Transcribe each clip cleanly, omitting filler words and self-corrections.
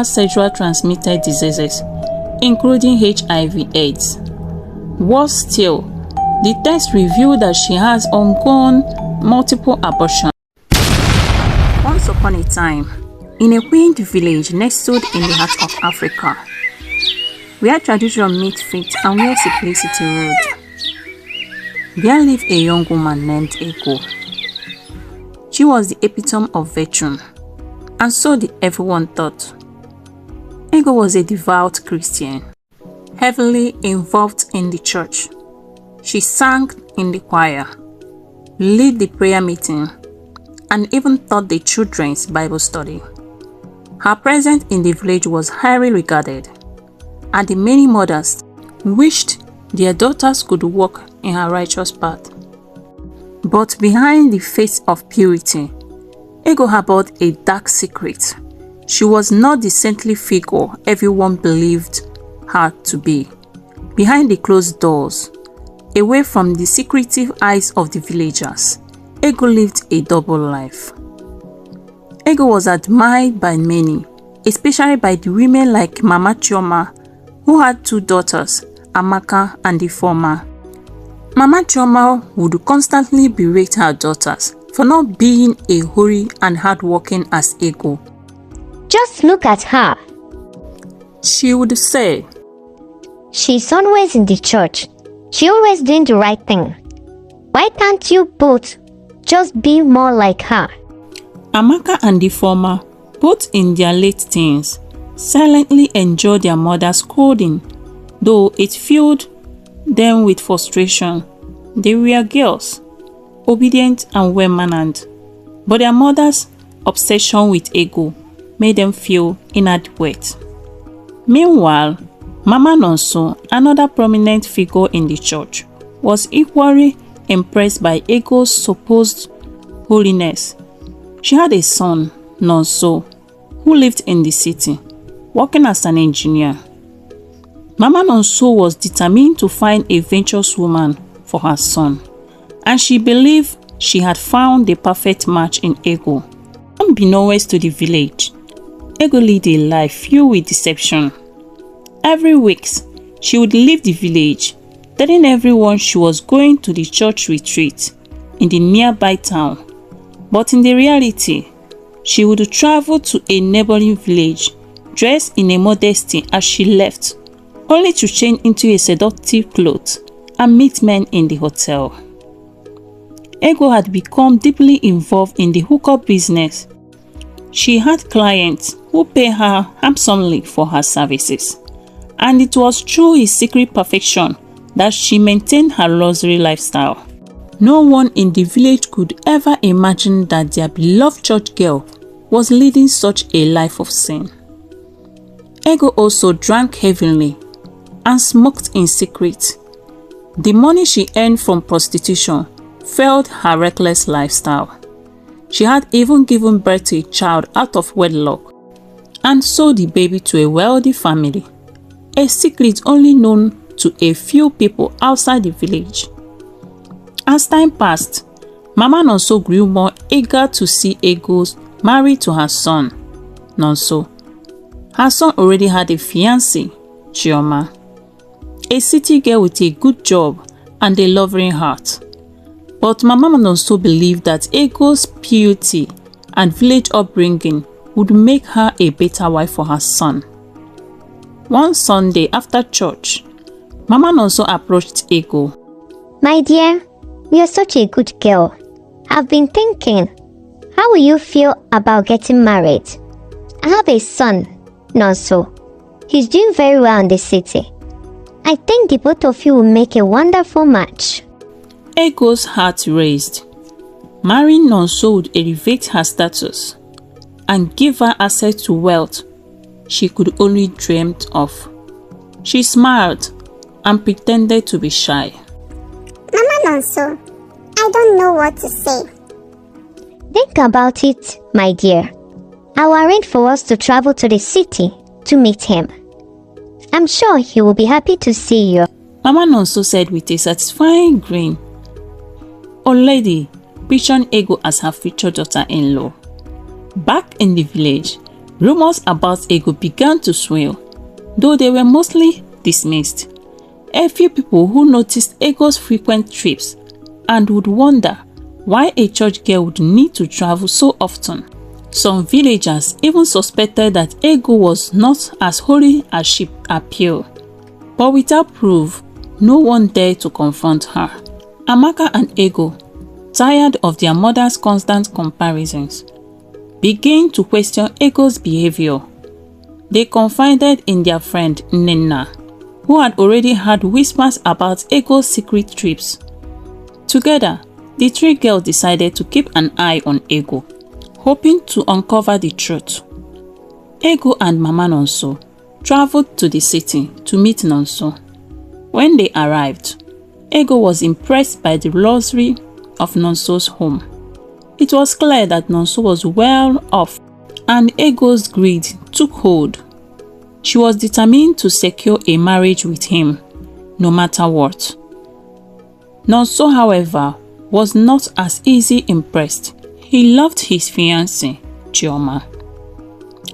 sexually transmitted diseases, including HIV/AIDS. Worse still, the test revealed that she has undergone multiple abortions. Once upon a time, in a quaint village nestled in the heart of Africa, where tradition meets faith and where simplicity ruled, there lived a young woman named Ego. She was the epitome of virtue, and so did everyone thought. Ego was a devout Christian, heavily involved in the church. She sang in the choir, led the prayer meeting, and even taught the children's Bible study. Her presence in the village was highly regarded, and the many mothers wished their daughters could walk in her righteous path. But behind the face of purity, Ego harbored a dark secret. She was not the saintly figure everyone believed her to be. Behind the closed doors, away from the secretive eyes of the villagers, Ego lived a double life. Ego was admired by many, especially by the women like Mama Chioma, who had two daughters, Amaka and Ifeoma. Mama Chioma would constantly berate her daughters for not being a holy and hardworking as Ego. Just look at her, she would say. She's always in the church. She's always doing the right thing. Why can't you both just be more like her? Amaka and Ifeoma, both in their late teens, silently enjoyed their mother's scolding, though it filled them with frustration. They were girls, obedient and well-mannered, but their mother's obsession with Ego made them feel inadequate. Meanwhile, Mama Nonso, another prominent figure in the church, was equally impressed by Ego's supposed holiness. She had a son, Nonso, who lived in the city, working as an engineer. Mama Nonso was determined to find a virtuous woman for her son, and she believed she had found the perfect match in Ego. Unbeknownst to the village, Ego led a life filled with deception. Every week, she would leave the village, telling everyone she was going to the church retreat in the nearby town. But in the reality, she would travel to a neighboring village, dressed in a modesty as she left, only to change into a seductive clothes and meet men in the hotel. Ego had become deeply involved in the hookup business. She had clients who paid her handsomely for her services, and it was through his secret perfection that she maintained her luxury lifestyle. No one in the village could ever imagine that their beloved church girl was leading such a life of sin. Ego also drank heavily and smoked in secret. The money she earned from prostitution fueled her reckless lifestyle. She had even given birth to a child out of wedlock and sold the baby to a wealthy family, a secret only known to a few people outside the village. As time passed, Mama Nonso grew more eager to see Ego married to her son, Nonso. Her son already had a fiancée, Chioma, a city girl with a good job and a loving heart. But Mama Nonso believed that Ego's purity and village upbringing would make her a better wife for her son. One Sunday after church, Mama Nonso approached Ego. My dear, you're such a good girl. I've been thinking, how will you feel about getting married? I have a son, Nonso. He's doing very well in the city. I think the both of you will make a wonderful match. Ego's heart raised. Marrying Nonso would elevate her status and give her access to wealth she could only dream of. She smiled and pretended to be shy. Mama Nonso, I don't know what to say. Think about it, my dear. I'll arrange for us to travel to the city to meet him. I'm sure he will be happy to see you. Mama Nonso said with a satisfying grin, already picturing Ego as her future daughter-in-law. Back in the village, Rumors about Ego began to swell, though they were mostly dismissed. A few people who noticed Ego's frequent trips and would wonder why a church girl would need to travel so often. Some villagers even suspected that Ego was not as holy as she appeared, but without proof, no one dared to confront her. Amaka and Ego, tired of their mother's constant comparisons, began to question Ego's behavior. They confided in their friend Nena, who had already heard whispers about Ego's secret trips. Together, the three girls decided to keep an eye on Ego, hoping to uncover the truth. Ego and Mama Nonso traveled to the city to meet Nonso. When they arrived, Ego was impressed by the luxury of Nonso's home. It was clear that Nonso was well off, and Ego's greed took hold. She was determined to secure a marriage with him, no matter what. Nonso, however, was not as easily impressed. He loved his fiancée, Chioma,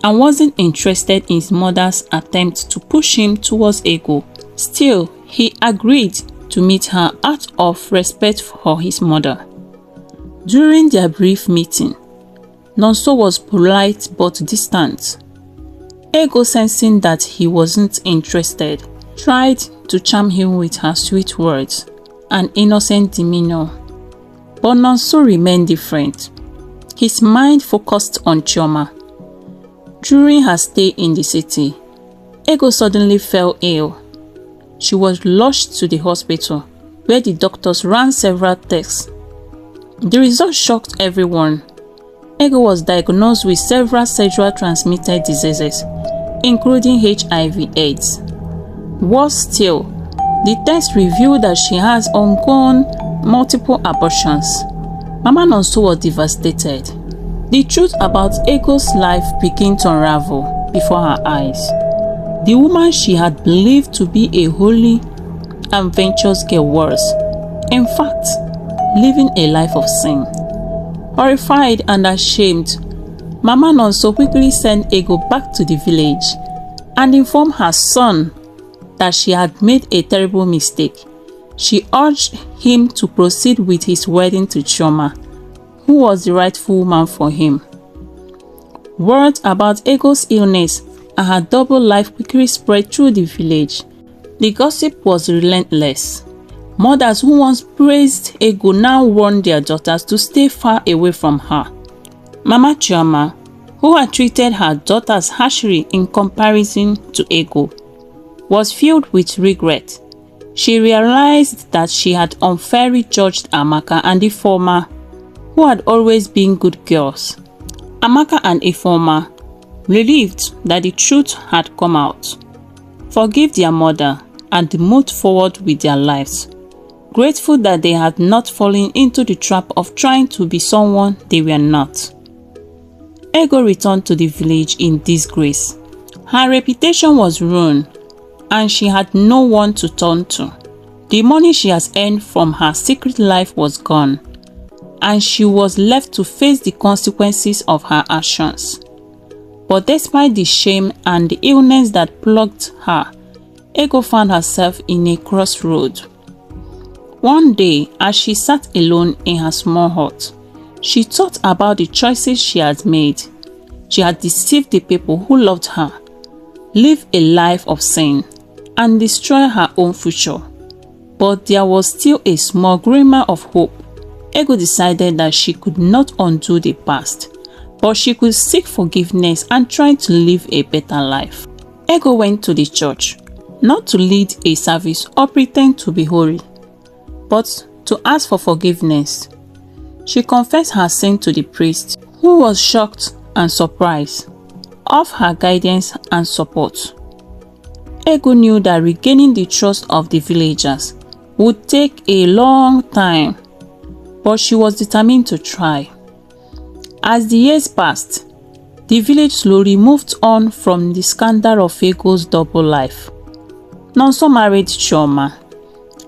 and wasn't interested in his mother's attempt to push him towards Ego. Still, he agreed to meet her out of respect for his mother. During their brief meeting, Nonso was polite but distant. Ego, sensing that he wasn't interested, tried to charm him with her sweet words and innocent demeanor. But Nonso remained different. His mind focused on Chioma. During her stay in the city, Ego suddenly fell ill. She was rushed to the hospital, where the doctors ran several tests. The results shocked everyone. Ego was diagnosed with several sexually transmitted diseases, including HIV/AIDS. Worse still, the test revealed that she has undergone multiple abortions. Mama Nonso was devastated. The truth about Ego's life began to unravel before her eyes. The woman she had believed to be a holy and virtuous girl was, in fact, living a life of sin. Horrified and ashamed, Mama Nonso quickly sent Ego back to the village and informed her son that she had made a terrible mistake. She urged him to proceed with his wedding to Chioma, who was the rightful woman for him. Word about Ego's illness and her double life quickly spread through the village. The gossip was relentless. Mothers who once praised Ego now warned their daughters to stay far away from her. Mama Chioma, who had treated her daughters harshly in comparison to Ego, was filled with regret. She realized that she had unfairly judged Amaka and Ifeoma, who had always been good girls. Amaka and Ifeoma, relieved that the truth had come out, forgave their mother and moved forward with their lives, grateful that they had not fallen into the trap of trying to be someone they were not. Ego returned to the village in disgrace. Her reputation was ruined, and she had no one to turn to. The money she has earned from her secret life was gone, and she was left to face the consequences of her actions. But despite the shame and the illness that plagued her, Ego found herself in a crossroad. One day, as she sat alone in her small hut, she thought about the choices she had made. She had deceived the people who loved her, lived a life of sin, and destroyed her own future. But there was still a small glimmer of hope. Ego decided that she could not undo the past, but she could seek forgiveness and try to live a better life. Ego went to the church, not to lead a service or pretend to be holy, but to ask for forgiveness. She confessed her sin to the priest, who was shocked and surprised of her guidance and support. Ego knew that regaining the trust of the villagers would take a long time, but she was determined to try. As the years passed, the village slowly moved on from the scandal of Ego's double life. Nonso married Chioma,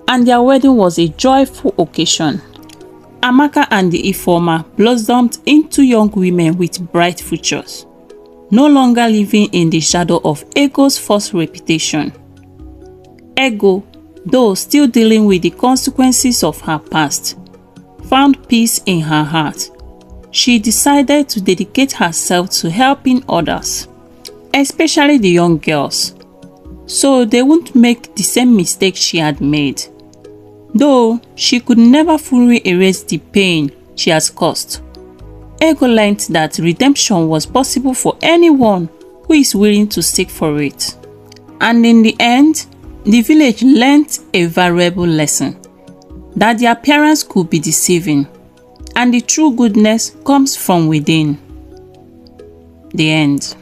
and their wedding was a joyful occasion. Amaka and the Ifeoma blossomed into young women with bright futures. no longer living in the shadow of Ego's false reputation. Ego, though still dealing with the consequences of her past, found peace in her heart. She decided to dedicate herself to helping others, especially the young girls, so they wouldn't make the same mistake she had made. Though she could never fully erase the pain she has caused, Ego learned that redemption was possible for anyone who is willing to seek for it. And in the end, the village learned a valuable lesson, that the appearance could be deceiving, and the true goodness comes from within. The end.